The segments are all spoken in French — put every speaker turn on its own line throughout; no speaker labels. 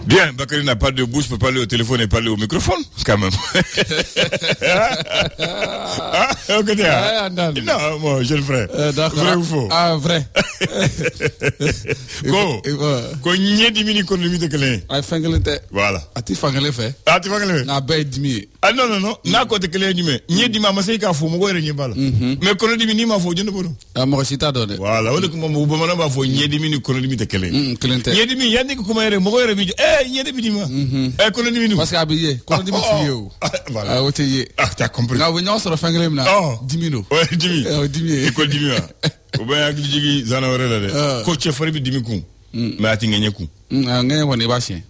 Bien, Bakary n'a pas de bouche pour parler au téléphone et parler au microphone, quand même. Non, moi, je le ferai. Vrai ou faux?
Ah, vrai.
Ko nye dimini kon limite kelen.
Ay fangalete.
Voilà.
Ati fangale fait.
Ati fangale.
Na bay dimi.
Ah non. Na ko te kelen dimi. Nye dima ma sey ka fo mo go re nye bala. Mais kono dimi ni ma fo jende bodo.
Ah mo chita do de.
Voilà, wala ko mo bo mana ba fo nye dimi ni kono dimi te kelen.
Kelente.
Nye dimi yandi ko kuma re mo go re bi. Nye dimi dima. Kono dimi ni.
Parce que abiye, kono dimi ti yo.
Voilà.
Ah, wote ye.
Ah, t'as compris.
Na wo nyon so fangale na. Dimi no.
Ouais, dimi.
Dimi.
École dimi wa. O ba yak jigi zana wala de. Ko che fari bi dimi kun. Mais ati ngenye kun.
Ngenye woni ba shen.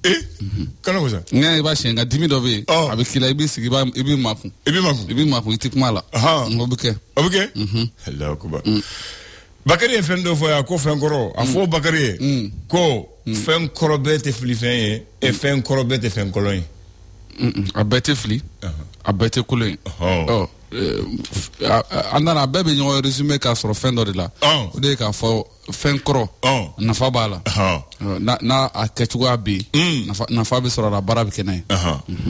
Kana ko sa?
Ngenye ba shen ga dimi do be. Abi kila ibi sigi ba ibi makun. Ibi makun itikmala. Ngobuke.
Obuke? Allahu akbar. Bakary fen do foya ko fen koro. Afo Bakary ko fen koro bete fli fen e fen koro bete fen kolon.
Abete fli. Abete kolon. Andana bebe nyo resume ka soro fen do de la. O de ka fo fen koro. Na fa bala. Na a kechugo abi. Na fa be soro la bara bi kenai.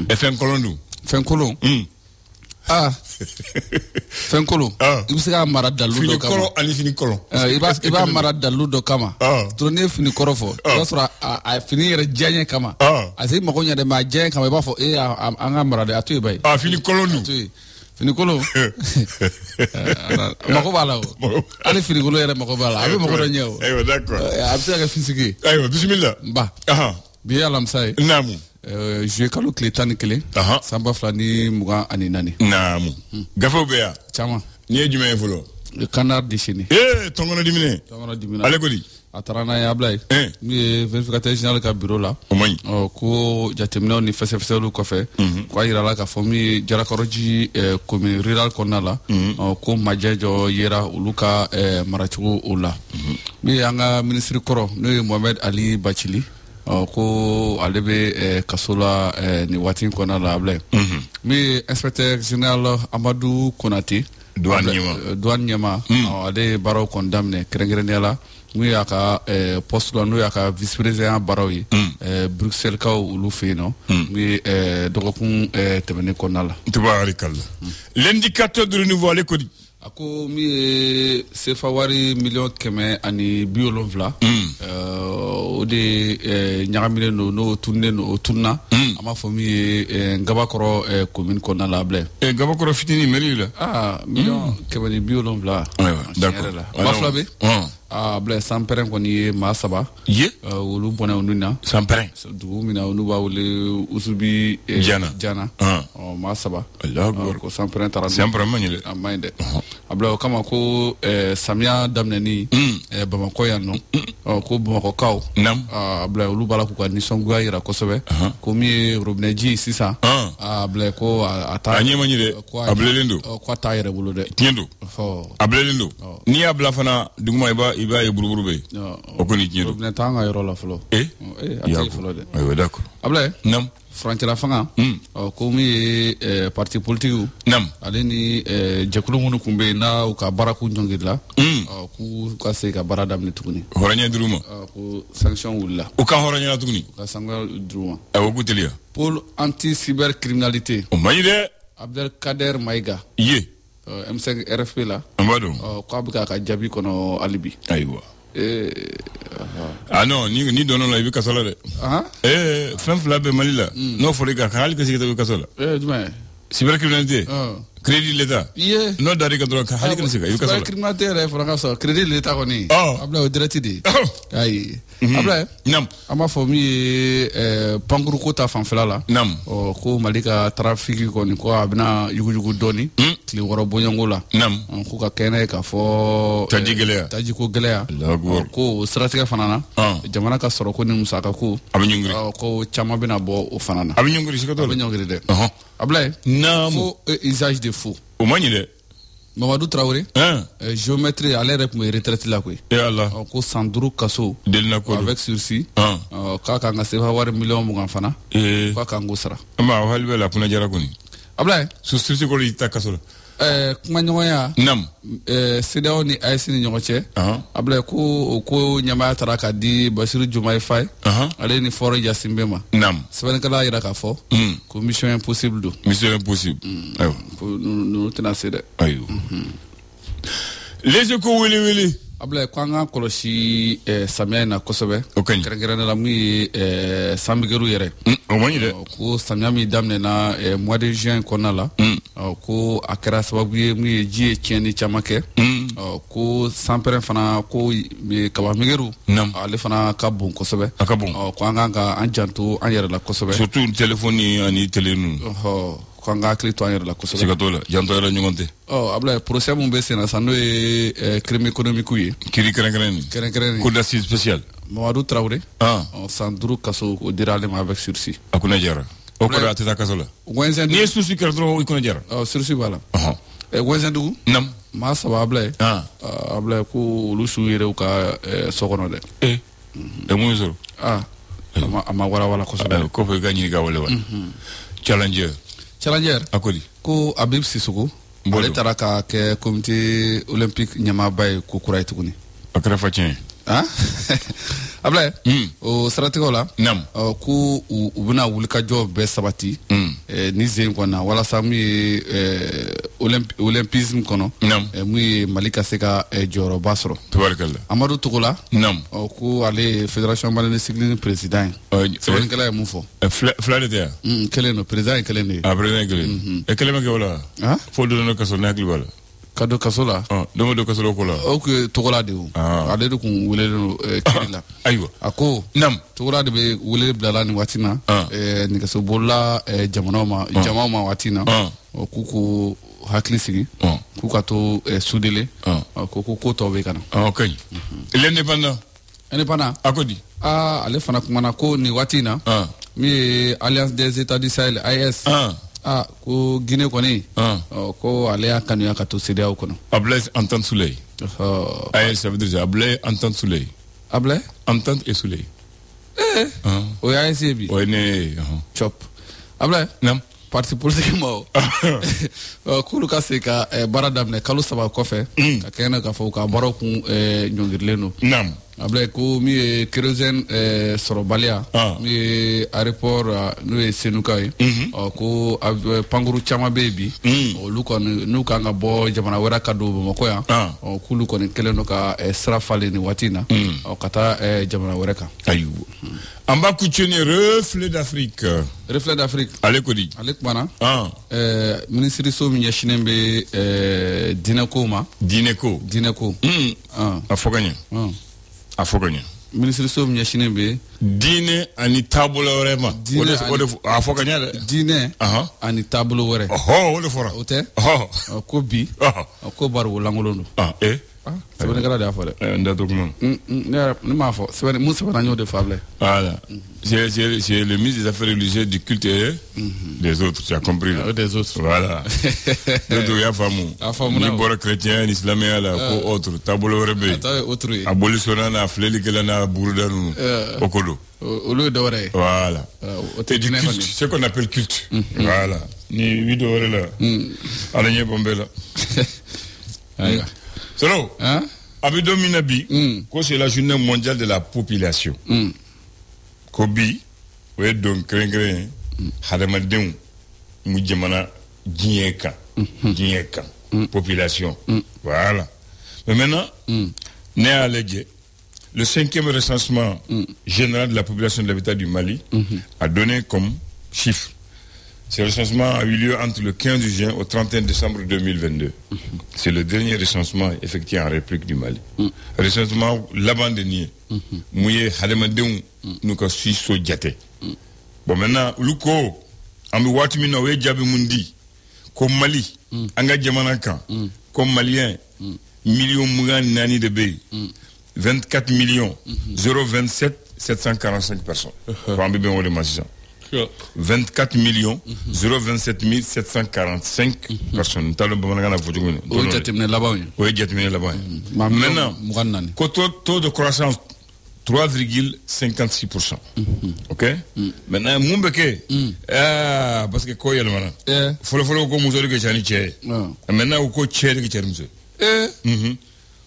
E fen kolon du.
Fen kolon. Fen kolon. Ibi se ka mara dalu do kama.
Fini koro ani fini kolon.
Iba mara dalu do kama. Tourner fini koro fo. Soro a fini yere janye kama. Asi mako nya de ma janye kama iba fo anga mara de atu ibai.
Fini kolon du.
Finikolo mako bala o ale finikolo yere mako bala abe mako do nyew
aywa d'accord
abse ka fisiki
aywa bismillah
ba bi alam say
namu
je kalo kletan kele samba flani muga ani nani
namu gafo beya
chama
ni jume fulo
canard de chini
tongono dimine ale godi
atarana ya blay mi vérificateur général ka bureau la ko jatemna ni fesselu ko fe ko ira la ka fomi jarakoroji commune rural konala ko majejo yera uluka marachu ula mi anga ministre koro no Mohamed Ali Bachili ko alebe kasola ni watin konala blay mi inspecteur général Amadou Konate douane nyama ade baro condamné krengreniala nous yaka poste nous yaka vice président barawi Bruxelles ka ulu fino mi dokokun temene konala
tubarikalla l'indicateur de renouveau à l'école
ako mi sefa wari million keme ani biolonvla ode nyagamile no tourner no tourna ama fomi ngabakoro commune konala ble
ngabakoro fitini mairie la
million keme ni biolonvla
d'accord
baflabe ble samperen koni ma saba wolu bona onuna
samperen
du mina onu ba wole usubi jana ma saba
Allah
ko samperen tara
samperen manile
amande abla kama ko samia damnani Bamako yanno ko Bamako kaw
nam
abla wolu bala ko ni songu ayira ko sobe ko mi robneji sisa abla ko ata
anyema nyide ablelendo
ko tayere wulu de
tiendo ablelendo ni abla fana duguma iba e buruburu be o ko ni tiendo
robne tanga yoro la flo ati flo de
aywa d'accord
abla
nam
Franchira fanga ko mi parti politique
nam
ale ni jakulu munu kumbe na uka baraku njongidla ku ka se ka barada mni tukuni
horanya duruma
ko sanction wulla
uka horanya tukuni
ka sanction duruma
awo gutelia
pour anti cybercriminalité
o mayide
Abdelkader Maïga
ye
M5 RFP la
ambado
ko abuka ka jabi kono alibi
aywa non ni dono la ibi kasola de fen flabe malila no foriga hal ke sigita kasola
duma
cybercriminalité crédit l'état no dari ka droka hal ke sigita kasola
cybercriminalité fora so crédit l'état koni abla o directidi ay abla
nam
ama fomi panguru kota fanfela la
nam
ko malika trafic koni ko abna yugu doni tli woro bonyango la
nam
ko ka kene ka fo taji ko gelea ko stratégie fanana jamana ka soro ko ni musaka ko
abinyungri
ko chama bina bo o fanana
abinyungri sikoto
abinyungri de abla
nam
faux usage de faux
o manile
Mamadou Traoré géométrie à l'air pour retraite là quoi
et Allah
ko sanduru kaso avec sursis ka nga sefa war million mo ngafana ka ngo sara
ma halbe la kuna jara kuni
abla
sursis ko ita kaso
kuma ɲɔgɔnya
nam
CEDEAO ni AES ni ɲɔgɔn cɛ abla ko ɲamaya tara ka di Basiru Diomaye Faye ale ni Foro Yasinbe ma
nam
sɛbɛnnikɛla yira k'a fɔ ko mission impossible don
mission impossible ayo
nu tɛna se dɛ
ayo les échos wili
abla ko an ka kɔlɔsi samiya in na kosɛbɛ kɛrɛnkɛrɛnnenya la mun ye sanbigɛru yɛrɛ
o man ɲi dɛ
ko samiya min daminɛna mois de juin kɔnɔna la ko a kɛra sababu ye mun ye ji ye tiɲɛni caman kɛ ko sanpɛrɛn fana ko kabamigɛru ale fana ka bon kosɛbɛ
a ka bon
ko an kan ka an janto an yɛrɛ la kosɛbɛ
surtout téléphone ani télé ninnu
ko an ka hakili to an yɛrɛ la kosɛbɛ
siga t'o la janto yɛrɛ ɲɔgɔn tɛ
abla procès mun bɛ sen na san n'o ye crime économique ye
kiri kɛrɛnkɛrɛnnen cour d'assises spéciale
Mamadou Traoré san 5 kaso o dira ale ma avec sursis
a kunna jara o kɔrɔ a tɛ taa kaso la n'i ye sursis kɛra dɔrɔn i kunna jara
sursis b'a la Wɛnzɛndugu maa 3 abla ye abla ko olu su yɛrɛ u ka so kɔnɔ dɛ
mun sɔrɔ
a ma warawala kosɛbɛ
kɔfɛ i ka ɲini ka wale wa Challenger a ko di ko
Habib Sissoko ale taara ka kɛ comité olympique ɲɛmaaba ye ko kura ye tuguni
a kɛra fa tiɲɛ
abla o siratigɛw la ko u bɛna wulikajɔ bɛɛ sabati ni zen kɔnɔ walasa mun ye olympisme kɔnɔ mun ye Mali ka se ka jɔyɔrɔba sɔrɔ
tubarikala
Amadu Togola ko ale ye fédération malienne de cyclisme président ye sɛbɛnnikɛla ye mun fɔ
fila de tɛ yan
kelen don président ye kelen de ye
président ye kelen kelen ma kɛ wala fo donna kaso ne hakili b'a la
ka don kaso la
don do kaso ko la
o que Togola de ale de kun welelen kiri la
ayiwa
a ko Togola de bɛ wele bilala nin waati na nɛgɛsobolola jamaw ma waati na k'u ko hakili sigi k'u ka to sudele ko tɔw bɛ ka na
kaɲi
indépendant a ko di ale fana kumana ko nin waati in na min ye Alliance des États du Sahel AES ko Guinée kɔni ko ale y'a kanuya ka to CEDEAO kɔnɔ
Ablaye Entente Souley AES ça veut dire Ablaye Entente Souley
Ablaye
Entente et Souley
o ye AES ye bi
o ye ne
chop Ablaye parti politique ma k'olu ka se ka baara daminɛ kalo 3 kɔfɛ ka kɛnɛ k'a fɔ ka baaraw kun ɲɔngirilen don Ablaye ko min ye kérosène sɔrɔbaliya min ye aéroport n'o ye Senuka ye ko pankuru caman bɛ yen bi olu kɔni n'u kan ka bɔ jamana wɛrɛ ka don Bamakɔ yan k'olu kɔni kɛlen don ka sira falen nin waati in na ka taa jamana wɛrɛ kan
ayiwa an b'a kunceni reflet d'Afrique ale ko di
ale kumana minisiriso min ɲɛsinnen bɛ diinɛko ma diinɛko
a fɔ ka ɲɛ a fɔ ka ɲɛ
minisiriso min ɲɛsinnen bɛ
diinɛ ani taabolo wɛrɛ ma a fɔ ka ɲɛ dɛ
diinɛ ani taabolo wɛrɛ
o de fɔra
o tɛ ko bi ko bari o lankolon don sɛbɛnnikɛla de y'a fɔ dɛ
n da to kuma
ne m'a fɔ mun sɛbɛnna n y'o de fɔ Ablaye
voilà c'est le ministre des Affaires religieuses du culte et des autres tu as compris là
des autres
voilà donc y'a faamu ni bɔra chrétien ni silamɛya la ko autre taabolo wɛrɛ bɛ yen abolisonna n'a filɛlikɛla n'a buruda ninnu o ko don
olu ye dɔ wɛrɛ ye
voilà
c'est du culte
ce qu'on appelle culte voilà ni wi dɔ wɛrɛ la ala ɲɛ bɔn bɛɛ la Solo, Abido Minabi, c'est la journée mondiale de la population. Kobi, ouais donc crèngre, Hadamadou, Moudjamana, Djieka, population. Voilà. Mais maintenant, né à Légué, le 5e recensement général de la population de l'habitat du Mali a donné comme chiffre. Ce recensement a eu lieu entre le 15 juin au 31 décembre 2022. C'est le dernier recensement effectué en République du Mali. Recensement l'abandonné. Mouye Hadamadou nous ka so diate. Bon maintenant luko ambi watimina we jabi mundi ko Mali anga jamana kan comme malien million mugan nani de bay 24 millions 027 745 personnes. Ko ambi ben wole masisa 24 millions 027 745 personnes. Talon Bamanagana Foujoun.
Oui,
maintenant, taux de croissance 3,56%. Ok? Maintenant, Moumbeke, parce que quoi, il y a le mana? Faut qu'on nous ait dit maintenant, au tchè de Tchermze.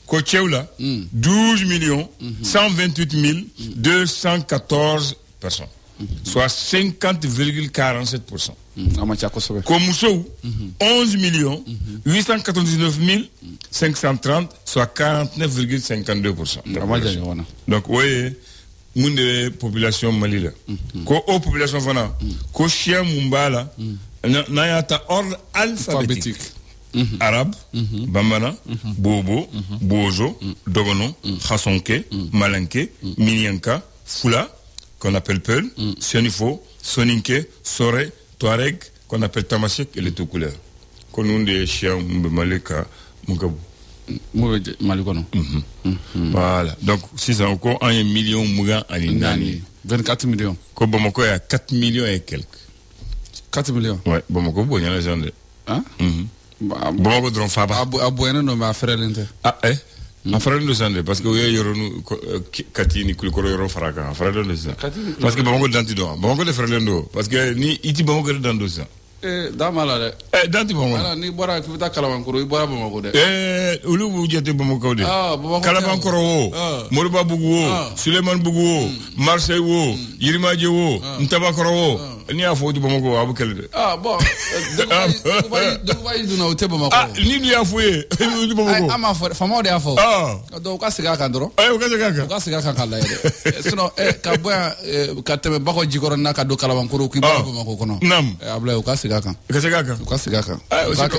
Kocheoula, 12 128 214 personnes. Soit 50,47%. Komoussou, 11 899 530, soit 49,52%. Donc, oui, une population malila. Ko population vana, ko chien mumbala, n'ayata ordre alphabétique. Arabe, Bambana, Bobo, Bozo, Dogono, Khassonke, Malinke, Minyanka, Fula, qu'on appelle Peul, Senifo, Soninke, Sore, Touareg, qu'on appelle Tamasek et les tout couleurs. Qu'on a des chiens Malika, Mugabou. Voilà. Donc, si ça encore 1 million Mouga à l'Inani.
24 millions.
Comme Bamako, il y a 4 millions et quelques.
4 millions?
Ouais, Bamako, il y a les gens.
Hein?
Bamako, Dron Faba.
Abouena, non, mais à faire l'intérêt.
Ah, eh? En frère de Sandé, parce que oui, il y a Katini, Kulkoro, Yoro Faraka, en frère de ça. Parce que Bamako d'Antido, Bamako de frère Lendo, parce que ni Iti Bamako de Dandosa.
Damala.
Danti Bamako.
Ni Bora, qui veut Kalavankoro, il boit Bamako.
Ulu Boujate Bamako. Kalavankoro, Moruba Bougou, Suleiman Bougou, Marseille, Yirimadjo, Ntabakoro, ni a foutu Bamako, Aboukel.
Ah, bon. Donc, do not Bamako.
Ah, ni a foué.
I'm a family de Afo.
Ah,
donc, Kassiga Kandro.
Kassiga
Kandala. Sinon, Kaboya, Kateme Bako Jikorana, Kado Kalavankoro, Kibako.
Nam.
Abla Kassiga. Kassiga.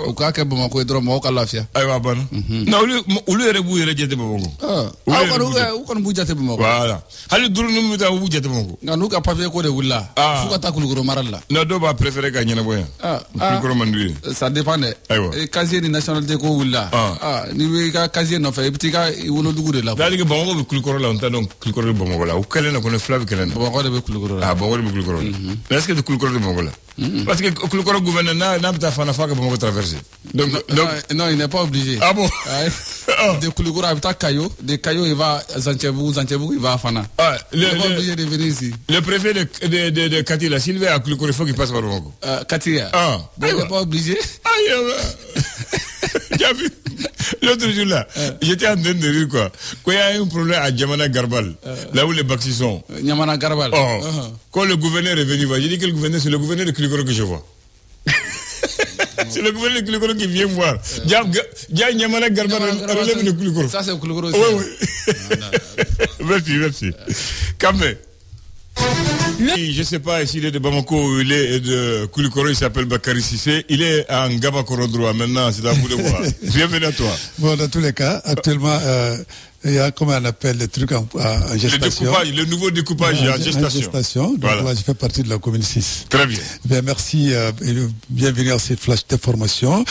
Ukake Bamako, Dromoka Lafia.
Aywa ban. Na ulu ere bu ere jete Bamako.
Ukon Bujate Bamako.
Voilà. Hali duru numu ta Bujate Bamako.
Nganuka papier ko de Willa. Fuka Takulu Marala.
Na do ba préféré gagner na boya.
Ça dépend. Casier de nationalité ko Willa. Ni ka casier no fa epitika wono dugu de la.
Dali ke Bamako be Kulukoro la onta donc Kulukoro de Bamako la. Ukele na kono flave kele na.
Bamako de Kulukoro la.
Bamako de Kulukoro. Est-ce que de Kulukoro de Bamako la? Parce que Kulukoro gouverne n'a pas fana fa que Bamako traverser. Donc
non, il n'est pas obligé.
Ah bon?
De Kulukoro habita Kayo, de Kayo il va Zantebou il va à Fana. Il n'est pas obligé de venir ici.
Le préfet de Katila, s'il veut à Kulukoro, il faut qu'il passe par Bamako.
Katila. Il n'est pas obligé.
J'ai vu l'autre jour là, j'étais en train de dire quoi. Quand il y a un problème à Djamana Garbal, là où les Baxis sont.
Djamana Garbal.
Quand le gouverneur est venu, j'ai dit que le gouverneur, c'est le gouverneur de Kulukoro que je vois. C'est le gouverneur de Kulukoro qui vient voir. Djamana Garbal relève de Kulukoro.
Ça, c'est Kulukoro aussi.
Oui. Merci. Kamé. Je ne sais pas s'il est de Bamako ou il est de Kulukoro, il s'appelle Bakary Sissé. Il est en Gabakoro droit maintenant, c'est à vous de voir. Bienvenue à toi.
Bon, dans tous les cas, actuellement, il y a, comment on appelle, les trucs en gestation.
Le nouveau découpage en gestation.
Donc voilà. Là, je fais partie de la commune 6.
Très bien.
Bien, merci et bienvenue à cette flash d'information.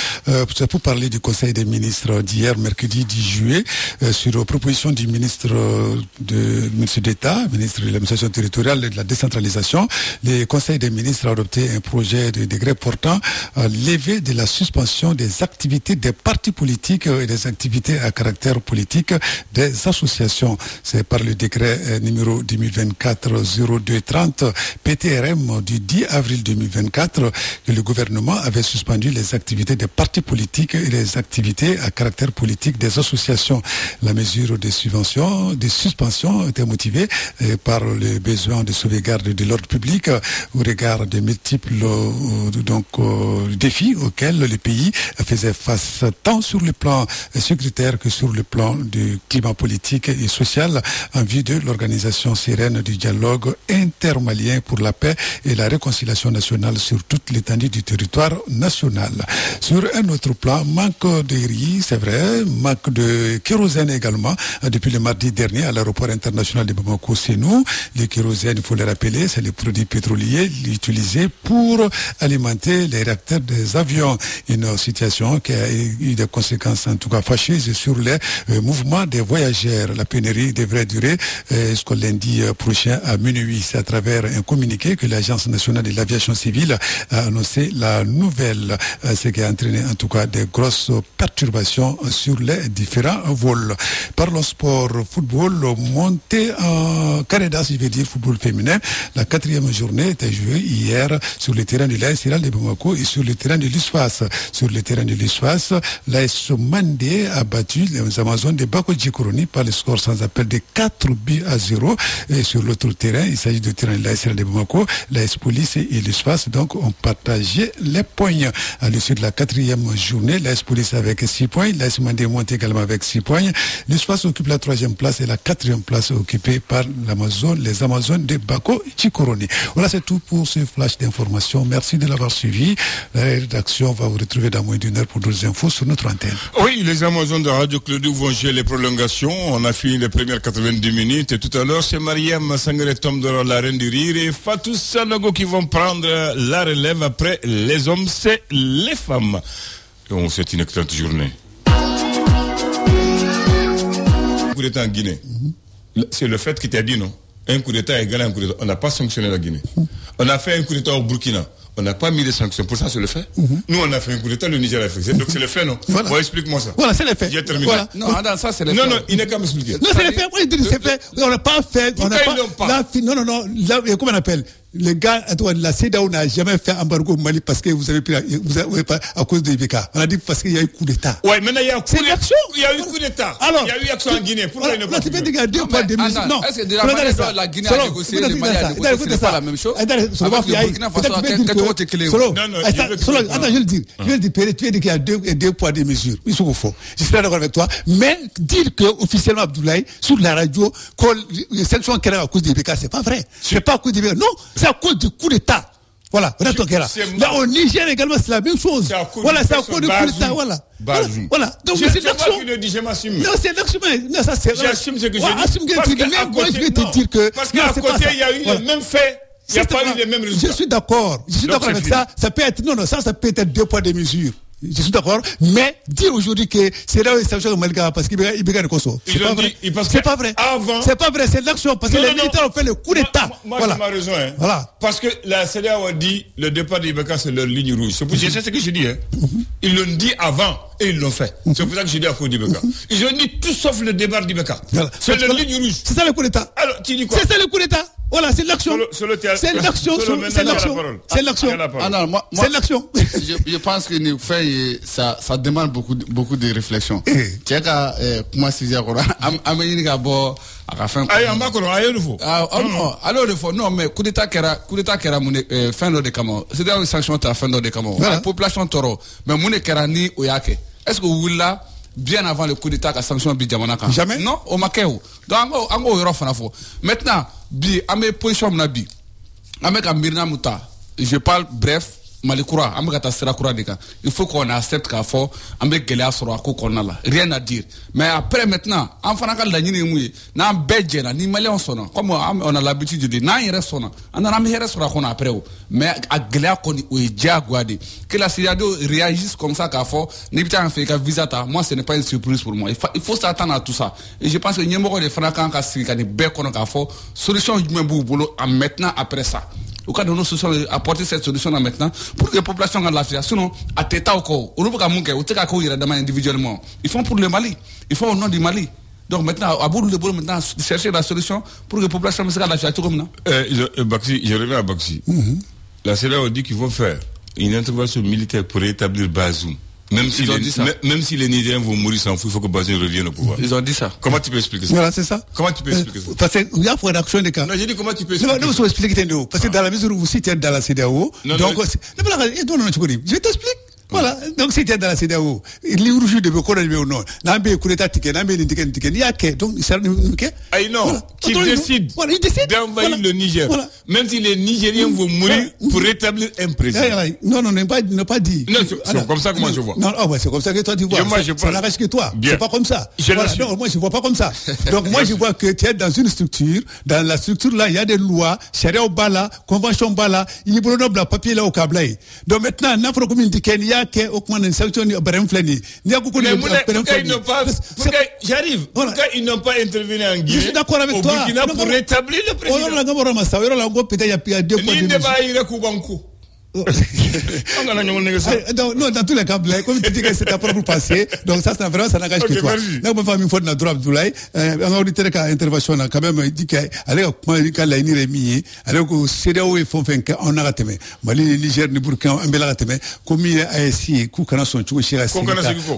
C'est pour parler du Conseil des ministres d'hier, mercredi 10 juillet, sur proposition du ministre d'État, ministre de l'administration territoriale et de la décentralisation. Le Conseil des ministres a adopté un projet de décret portant levée de la suspension des activités des partis politiques et des activités à caractère politique des associations. C'est par le décret numéro 2024-0230 PTRM du 10 avril 2024 que le gouvernement avait suspendu les activités des partis politiques et les activités à caractère politique des associations. La mesure de suspension était motivée par le besoin de sauvegarde de l'ordre public au regard des multiples défis auxquels le pays faisait face tant sur le plan sécuritaire que sur le plan du climat politique et social en vue de l'organisation sereine du dialogue intermalien pour la paix et la réconciliation nationale sur toute l'étendue du territoire national. Sur un autre plan, manque de riz, c'est vrai, manque de kérosène également. Depuis le mardi dernier à l'aéroport international de Bamako-Sénou, le kérosène, il faut le rappeler, c'est le produit pétrolier utilisé pour alimenter les réacteurs des avions. Une situation qui a eu des conséquences en tout cas fâcheuses sur les mouvements des voyageurs voyageurs. La pénurie devrait durer jusqu'au lundi prochain à minuit. C'est à travers un communiqué que l'Agence nationale de l'aviation civile a annoncé la nouvelle, ce qui a entraîné en tout cas des grosses perturbations sur les différents vols. Parlons sport, football, montée en Canada, si je veux dire football féminin. La 4e journée était jouée hier sur le terrain de l'AS Hilal de Bamako et sur le terrain de l'USFAS. Sur le terrain de l'USFAS, l'AS Mandé a battu les Amazones de Bako Djikoroni par le score sans appel de 4-0. Et sur l'autre terrain, il s'agit du terrain de l'AS Hilal de Bamako, l'AS Police et l'USFAS donc ont partagé les points. À l'issue de la 4e journée, l'AS Police avec 6 points, l'AS Mandé monte également avec 6 points. L'USFAS occupe la 3e place et la 4e place occupée par les Amazones de Bako Djikoroni. Voilà, c'est tout pour ce flash d'information. Merci de l'avoir suivi. La rédaction va vous retrouver dans moins d'une heure pour d'autres infos sur notre antenne.
Oui, les Amazones de Radio Clodou vont jouer les prolongations. On a fini les premières 90 minutes et tout à l'heure, c'est Mariam Sangare Tomdoro, la reine du rire, et Fatou Sanogo qui vont prendre la relève après les hommes, c'est les femmes. Et on souhaite une excellente journée. Coup d'État en Guinée. C'est le fait qui t'a dit non. Un coup d'État égal à un coup d'État. On n'a pas sanctionné la Guinée. On a fait un coup d'État au Burkina. On n'a pas mis de sanctions. Pour ça, c'est le fait. Nous, on a fait un coup d'État, le Niger a fait. Donc, c'est le fait, non?
Voilà.
Bon, explique-moi ça.
Voilà, c'est le fait.
J'ai terminé.
Voilà.
Non, ça, c'est le fait.
Non, il n'est qu'à m'expliquer.
Non, c'est le fait. Oui, c'est fait. On n'a pas fait. On n'a pas. Non. Là, comment on appelle? Les gars, la CEDEAO n'a jamais fait embargo au Mali parce que vous avez pris, à cause de Ibeka. On a dit parce qu'il y a eu coup d'État.
Ouais, maintenant il y a eu coup d'État.
Il y a eu
coup d'État.
Alors,
il y a eu action en Guinée. Pourquoi il ne pas
tu peux dire deux points de mesure. Non.
Est-ce que de la manière dont la Guinée a négocié, le Mali a négocié, ce n'est pas la même chose? Avec le Burkina Faso, qu'est-ce que tu
Non, attends, je vais le dire. Tu veux dire qu'il y a deux points de mesure. Ils sont au fond. Je suis d'accord avec toi. Mais dire que officiellement Abdoulaye, sur la radio, que les sanctions qu'il y a à cause d'Ibeka, c'est pas vrai. C'est pas à cause d'Ibeka. Non, c'est à cause du coup d'État. Voilà, là au Niger également c'est la même chose. Voilà, c'est à cause du coup d'État. Voilà. Donc c'est l'action. Non, c'est l'action. Non, ça c'est.
J'assume ce que je dis.
Assume que moi je vais te dire que.
Parce qu'à côté il y a eu le même fait. Il n'y a pas eu les mêmes résultats.
Je suis d'accord. Avec ça. Ça peut être ça peut être deux points de mesure. Je suis d'accord, mais dire aujourd'hui que c'est là où il s'agit de Malga parce qu'il y a une Kosovo. C'est pas vrai. C'est pas vrai, c'est l'action parce que les militaires ont fait le coup d'État.
Moi, j'ai ma raison. Voilà. Parce que la CEDEAO a dit le départ d'Ibeka, c'est leur ligne rouge. C'est pour ça ce que je dis. Ils l'ont dit avant et ils l'ont fait. C'est pour ça que je dis à cause d'Ibeka. Ils ont dit tout sauf le départ d'Ibeka. C'est leur ligne rouge.
C'est ça le coup d'État.
Alors, tu dis quoi?
C'est ça le coup d'État. Voilà, c'est l'action. C'est l'action. C'est l'action. C'est l'action. C'est l'action.
Je pense que nous fait ça demande beaucoup de réflexion. Tu as comment se dire Amérique d'abord à la fin. Non, mais coup d'État qui era fin de Cameroun. C'est des sanctions à fin de Cameroun. La population toro, mais mon ni oyake. Est-ce que vous là bien avant le coup d'État la sanction Bidjamanaka?
Jamais.
Non, au Makéo. Donc en Europe maintenant bi amé position na bi amé ka mirna muta je parle bref Malikoura amé ka tasira koura deka il faut qu'on accepte qu'à fort amé gelea soro ko konala rien à dire mais après maintenant en fana ka lagnini muye na bedje na ni malien sona comme on a l'habitude de dire na yere sona on a yere soro ko na après mais a gelea ko ni o diagwade que la CEDEAO réagisse comme ça qu'à fort ni bita en fait ka visata moi ce n'est pas une surprise pour moi il faut s'attendre à tout ça et je pense que nyemoko de fana kan ka sika ni be kono ka fort solution du même boulot en maintenant après ça au cas de nos solutions apporter cette solution là maintenant pour que la population gagne la sinon à teta au corps au ka munke au teka ko ira demain individuellement ils font pour le Mali ils font au nom du Mali donc maintenant à bout de boulot maintenant chercher la solution pour que la population se gagne la tout comme ça.
Baxi, je reviens à Baxi. La CEDEAO dit qu'ils vont faire une intervention militaire pour rétablir Bazoum. Même si les Nigériens vont mourir sans fou, il faut que Bazoum revienne au pouvoir.
Ils ont dit ça.
Comment tu peux expliquer ça?
Voilà, c'est ça.
Comment tu peux expliquer ça?
Parce qu'il y a une action des cas.
Non, j'ai dit comment tu peux expliquer ça?
Non, vous expliquez parce que dans la mesure où vous citez dans la CEDEAO, donc je vais t'expliquer. Voilà, donc c'était dans la CEDEAO. Il rouge de beaucoup de non. N'ambé coup d'état ticket, n'ambé l'indiqué, il y a que donc ça
ah non, qui décide d'envahir le Niger. Même si les Nigériens vont mourir pour rétablir un président.
Non, n'a pas dit.
Non, c'est comme ça que moi je vois.
Non, c'est comme ça que toi tu vois. Ça n'arrête que toi. C'est pas comme ça. Non, moi je vois pas comme ça. Donc moi je vois que tu es dans une structure, dans la structure là, il y a des lois, charia au bala, convention bala, il y a des papiers là au câble. Donc maintenant, n'importe comment il y a n'a que augmenter sanction ni barem flani ni akuko ni
barem flani j'arrive pourquoi ils n'ont pas intervenu en Guinée?
Je suis d'accord avec toi
Burkina pour rétablir le président.
On a ngoro masa yoro la ngo peut-être il y a deux points de
vue.
Non, dans tous les cas, comme tu dis que c'est ta propre passé, donc ça n'engage que toi. Là, on va faire une fois de notre droit Abdoulaye, un auditeur qui a intervention, quand même, il dit qu'elle est la ligne rémi, alors que CEDEAO et font on a raté, Mali, Niger, ni Burkina, un bel raté, comme il a essayé, Koukana son chou, chez la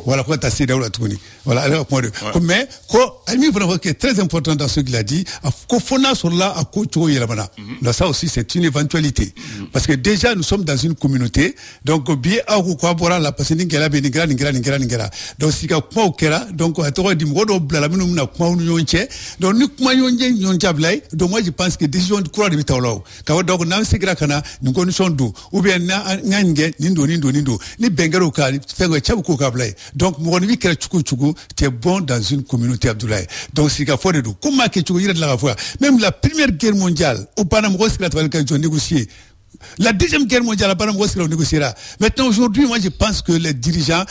voilà, quoi, t'as CEDEAO la tournée. Voilà, alors, point de. Mais, quoi, Ami, vraiment, qui est très important dans ce qu'il a dit, qu'au fond, sur là, à Kouchou, Yelabana. Là, ça aussi, c'est une éventualité. Parce que déjà, nous sommes dans une communauté, donc bien à quoi boire la personne qui a béni grand donc si ka quoi okera donc à toi dit modo blala minu na quoi nyonche donc ni quoi nyonche blay donc moi je pense que décision de croire de bitalo ka donc na sigra kana ni condition do ou bien na ngange nindo ni bengaro ka fengo chabu ko ka blay donc mo ni kera chuku c'est bon dans une communauté Abdoulaye donc si ka fode do comment que chuku ira de la fois même la première guerre mondiale au Panama ko sikra travail ka négocier. La deuxième guerre mondiale, on négociera. Maintenant, aujourd'hui, moi, je pense que les dirigeants,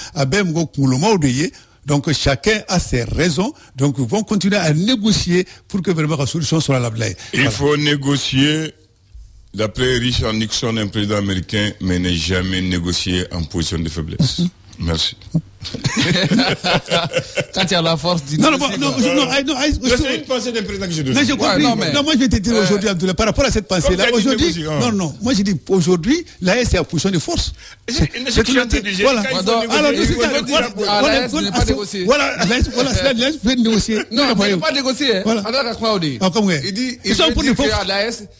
donc chacun a ses raisons, donc ils vont continuer à négocier pour que vraiment la solution soit la blague.
Il faut négocier, d'après Richard Nixon, un président américain, mais ne jamais négocier en position de faiblesse. Merci.
Quand il y a la force du
c'est une pensée d'un président que je donne.
Non, moi je vais te dire aujourd'hui, Abdoulaye, par rapport à cette pensée-là, aujourd'hui, moi je dis aujourd'hui, la S est en position de force.
C'est une intelligence.
Voilà, alors voilà, c'est la S peut négocier.
Non, il ne peut pas négocier.
Il dit, ils sont pour de force.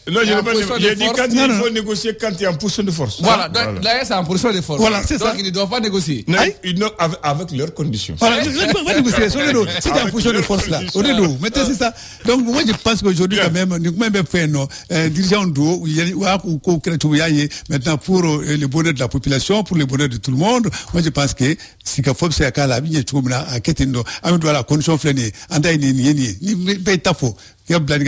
Non, je dis quand il faut négocier quand il est en position de force.
Voilà, donc la S est en position de force.
Voilà, c'est ça.
Donc il ne doit pas négocier.
Avec leurs conditions.
Voilà, c'est la position de force là. Maintenant c'est ça. Donc moi je pense qu'aujourd'hui quand même, nous même fait non dirigeant d'eau maintenant pour le bonheur de la population, pour le bonheur de tout le monde. Moi je pense que si Kafob c'est à la vie tu m'as à Ketendo, à la condition flânée, andai ni betafo. Nous donc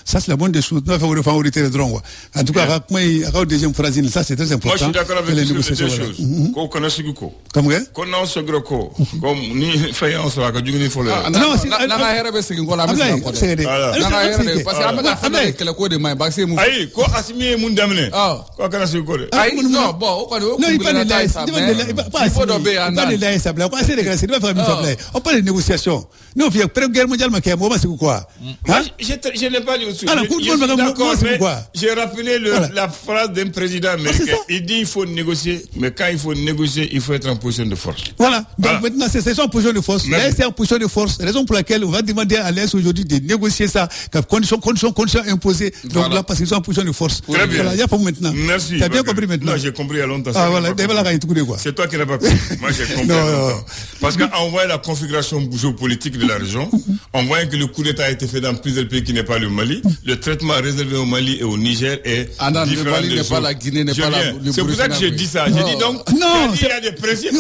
ça c'est la bonne des choses. Nous avons favoriser les droits. En tout cas, la deuxième phrase, ça c'est très important.
Moi je suis d'accord avec les deux choses. Qu'on connaisse Guko.
Comme
qu'on a ce gros co. Comme ni faïence là que du faut le.
Non, c'est la herbe c'est qu'on la met. Parce que le code de main baxé mou.
Aïe, quoi assimé moun d'amener. Quoi connaisse Guko.
Aïe, non, bon,
il parle de la pas de la sabla. Quoi c'est les gars, c'est pas famille sabla. On parle de négociation. Nous on fait guerre mondiale mais moi c'est quoi?
Je n'ai pas dit aussi. D'accord, mais j'ai rappelé la phrase d'un président américain. Il dit il faut négocier, mais quand il faut négocier, il faut être en position de force.
Voilà. Donc maintenant, c'est en position de force. Là, c'est en position de force. Raison pour laquelle on va demander à l'Est aujourd'hui de négocier ça, conditions imposées. Donc là, parce qu'ils sont en position de force.
Très bien.
Voilà, il y a pas maintenant.
Merci.
Tu as bien compris maintenant?
Non, j'ai compris il y a longtemps.
Ah voilà,
c'est toi qui n'as pas compris. Moi, j'ai compris. Parce qu'en voyant la configuration géopolitique de la région, on voit que le coup d'État a été fait dans plusieurs pays qui n'est pas le Mali. Le traitement réservé au Mali et au Niger est différent.
Le Mali n'est pas la Guinée, n'est pas la.
C'est pour ça que j'ai dit ça. J'ai dit donc, il y a des principes.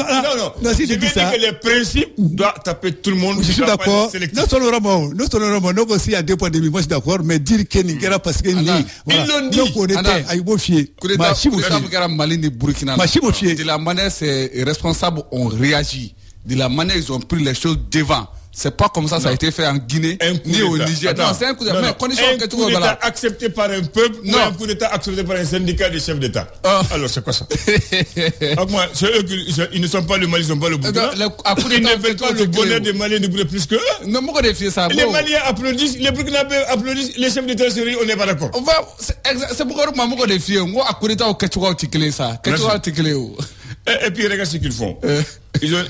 Non, si je dis ça, que les principes doivent taper tout le monde.
Je suis d'accord. Nous sommes aussi à 2 points de vue. Moi, je suis d'accord. Mais dire que Nigeria parce que
ils l'ont dit.
Donc, on était à Ibofié.
Mali ni Burkina. De la manière, ces responsables ont réagi. De la manière, ils ont pris les choses devant. C'est pas comme ça a été fait en Guinée ni au Niger. Non, c'est un coup d'État.
Un coup d'État accepté par un peuple ou un coup d'État accepté par un syndicat des chefs d'État. Alors c'est quoi ça? C'est eux ils ne sont pas le Mali, ils ne sont pas le Burkina. Ils ne veulent pas le bonheur des Maliens de plus que eux.
Non, moi je défie ça.
Les Maliens applaudissent, les Burkinabés applaudissent, les chefs d'État se rient, on n'est pas d'accord.
C'est pourquoi moi je défie. Moi à coup d'État au Ketchoua tikelé ça. Ketchoua tikelé.
Et puis regarde ce qu'ils font. Ils ont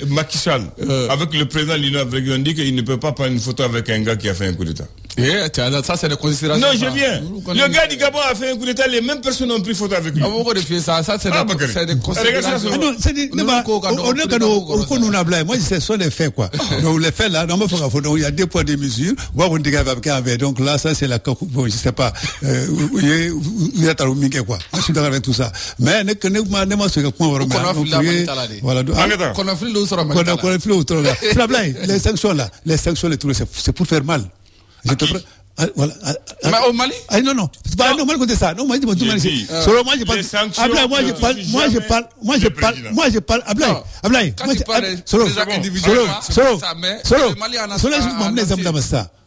Macky Sall avec le président de l'Union africaine, ont dit qu'il ne peut pas prendre une photo avec un gars qui a fait un coup d'État.
Ça c'est des considérations.
Non, je viens. Le gars du Gabon a fait un coup d'État, les mêmes personnes ont pris photo avec lui.
Pourquoi défier ça? Ça c'est des considérations.
Moi ce sont des faits quoi. Donc les faits là, il y a 2 points de mesure. Donc là ça c'est la bon, je sais pas. Il y a quoi. Moi je suis d'accord avec tout ça. Mais les sanctions là, c'est pour faire mal. Voilà.
Mais au Mali?
Non. C'est pas normal contre ça. Non, moi je parle. Moi je parle. Ablaye.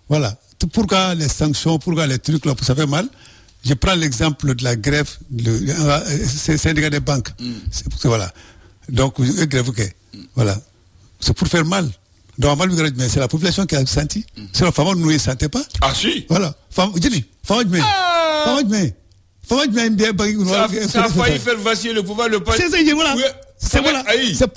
Voilà. Pourquoi les sanctions, pourquoi les trucs là, ça fait mal? Je prends l'exemple de la grève, c'est syndicat des banques. Voilà. Donc, grève, ok. Voilà. C'est pour faire mal. Donc, mais c'est la population qui a senti. C'est la femme, nous ne sentait pas.
Ah si.
Voilà. Ça a
failli faire vaciller le pouvoir, le parti.
C'est ça, voilà.
C'est voilà.
Ça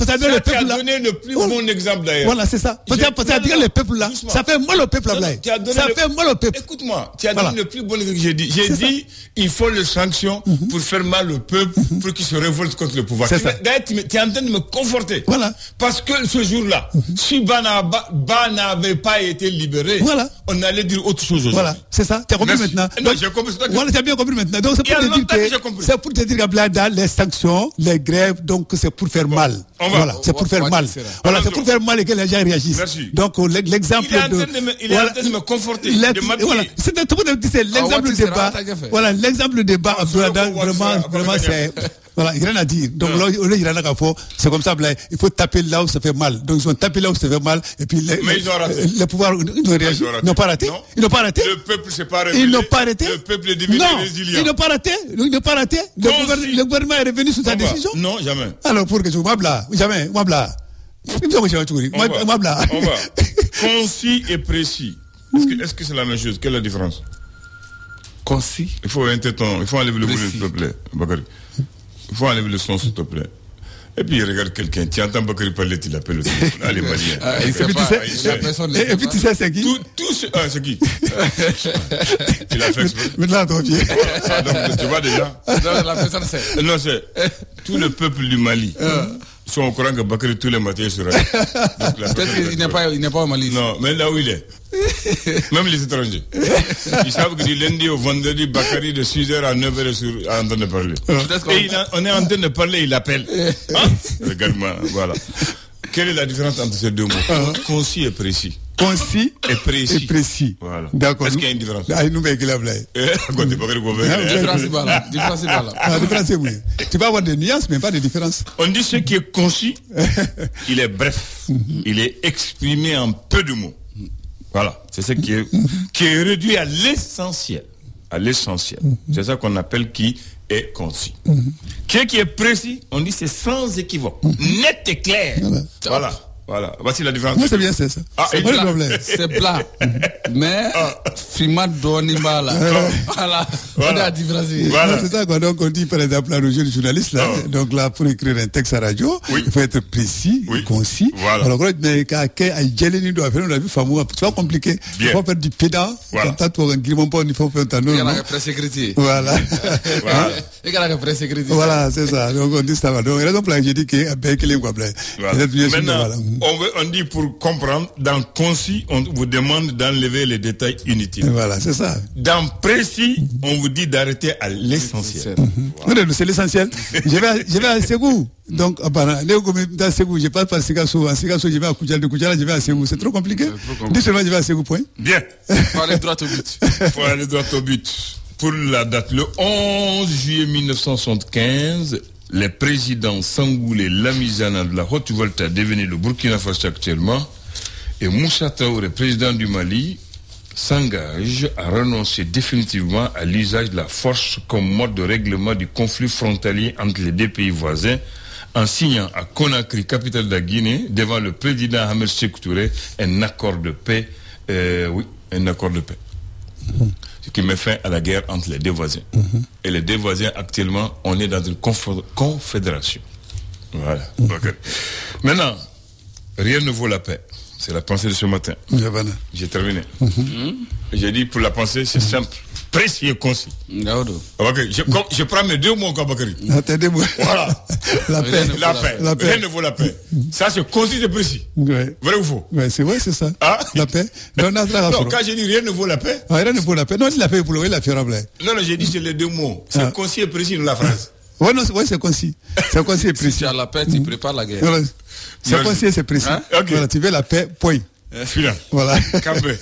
a donné le plus bon exemple d'ailleurs.
Voilà, c'est ça. Parce que le peuple là, ça fait mal au peuple là. Ça fait mal au peuple.
Écoute-moi, tu as donné le plus bon exemple que j'ai dit. J'ai dit, il faut les sanctions pour faire mal au peuple, pour qu'il se révolte contre le pouvoir. D'ailleurs, tu es en train de me conforter.
Voilà.
Parce que ce jour-là, si Ba n'avait pas été libéré, on allait dire autre chose aujourd'hui.
Voilà, c'est ça. Tu as compris maintenant.
Non, j'ai compris.
Voilà, tu as bien compris maintenant. Donc, c'est pour te dire que dans les sanctions, les grèves, donc c'est pour faire mal. Voilà, c'est pour faire mal. Voilà, c'est pour faire mal et que les gens réagissent.
Merci.
Donc l'exemple
il est en train de me conforter.
Voilà, c'est l'exemple du débat. Voilà, l'exemple du débat. Vraiment, c'est voilà, il y en a dit. Donc là, il y en a c'est comme ça. Il faut taper là où ça fait mal. Donc ils ont tapé là où ça fait mal et puis
mais ils ont raté.
Le pouvoir ils ont réagi. Ils n'ont pas raté. Ils n'ont pas raté.
Le peuple s'est pas révélé.
Ils n'ont pas raté.
Le peuple est devenu résilient.
Ils n'ont pas raté. Ils n'ont pas raté. Le gouvernement est revenu sur sa décision.
Non, jamais.
Alors pour que je jamais. On va.
Concis et précis. Est-ce que c'est la même chose? Quelle est la différence?
Concis.
Il faut enlever le volume, s'il te plaît, Bakary. Il faut enlever le son, s'il te plaît. Et puis il regarde quelqu'un, tu entends Bakary parler, tu l'appelles le téléphone. Allez, Malien.
Et puis tu sais c'est qui?
C'est qui? Tu l'as fait exprès.
Maintenant, ton pied.
Donc tu vois déjà.
Non, la personne c'est.
Non, c'est tout le peuple du Mali. Sont au courant que Bakary tous les matins sera.
Peut-être qu'il n'est pas au Mali.
Non, mais là où il est. Même les étrangers. Ils savent que du lundi au vendredi, Bakary de 6h à 9h est en train de parler. Et on est en train de parler, il appelle. Regarde-moi, voilà. Quelle est la différence entre ces deux mots? Concis et précis.
Concis
et précis.
Voilà. D'accord.
Est-ce qu'il y a une différence?
Tu vas avoir des nuances, mais pas de différence.
On dit ce qui est concis, il est bref. Il est exprimé en peu de mots. Voilà. C'est ce qui est réduit à l'essentiel. C'est ça qu'on appelle qui est concis. Qui est précis, on dit c'est sans équivoque. Net et clair. Voilà. Voici la différence.
Moi, c'est bien, c'est ça.
C'est pas le problème. C'est plat. Mais, Fima Donima, là. Voilà. On a la différence.
Voilà. C'est ça, quoi. Donc, on dit, par exemple, à nos jeunes journalistes, là. Donc, là, pour écrire un texte à radio, il faut être précis, concis.
Voilà.
Alors, mais, on a vu, c'est pas compliqué. Il faut faire du pédant. Comme ça, pour un grimon, il faut faire un
il y a la presse sécurité.
Voilà.
Il y a la presse sécurité.
Voilà, c'est ça. Donc, on dit ça. Donc, raison pour laquelle j'ai dit que,
maintenant, on dit pour comprendre, dans concis, on vous demande d'enlever les détails inutiles.
Voilà, c'est ça.
Dans précis, on vous dit d'arrêter à l'essentiel.
Voilà. C'est l'essentiel. Je vais à Ségou. Donc, dans Ségou, je passe par Sigasso. En Sigasso, je vais à Koudjala. De Koudjala, je vais à Ségou. C'est trop compliqué. Dis seulement, je vais à Ségou, point.
Bien.
Faut aller droit au but.
Faut aller droit au but. Pour la date, le 11 juillet 1975, les présidents Sangoulé, Lamizana de la Haute-Volta, devenu le Burkina Faso actuellement, et Moussa Traoré, président du Mali, s'engagent à renoncer définitivement à l'usage de la force comme mode de règlement du conflit frontalier entre les deux pays voisins, en signant à Conakry, capitale de la Guinée, devant le président Ahmed Sékou Touré, un accord de paix. Un accord de paix. Ce qui met fin à la guerre entre les deux voisins. Et les deux voisins, actuellement, on est dans une confédération. Voilà. Okay. Maintenant, rien ne vaut la paix. C'est la pensée de ce matin. J'ai terminé. J'ai dit, pour la pensée, c'est simple, précis et concis. Okay. Je prends mes deux mots, Bakary. Voilà.
La paix.
Rien ne vaut la paix. Ça, c'est concis et précis. Vrai ou faux?
C'est vrai, c'est ça. La paix. Non,
quand j'ai dit rien ne vaut la paix.
Rien ne vaut la paix. Non, la paix pour le la
Non, j'ai dit c'est les deux mots. C'est concis et précis dans la phrase.
Oui, c'est concis. C'est concis et précis.
Si tu as la paix, tu prépares la guerre.
C'est concis et c'est précis. Voilà, tu veux la paix, point.
Final.
Voilà.
Campé.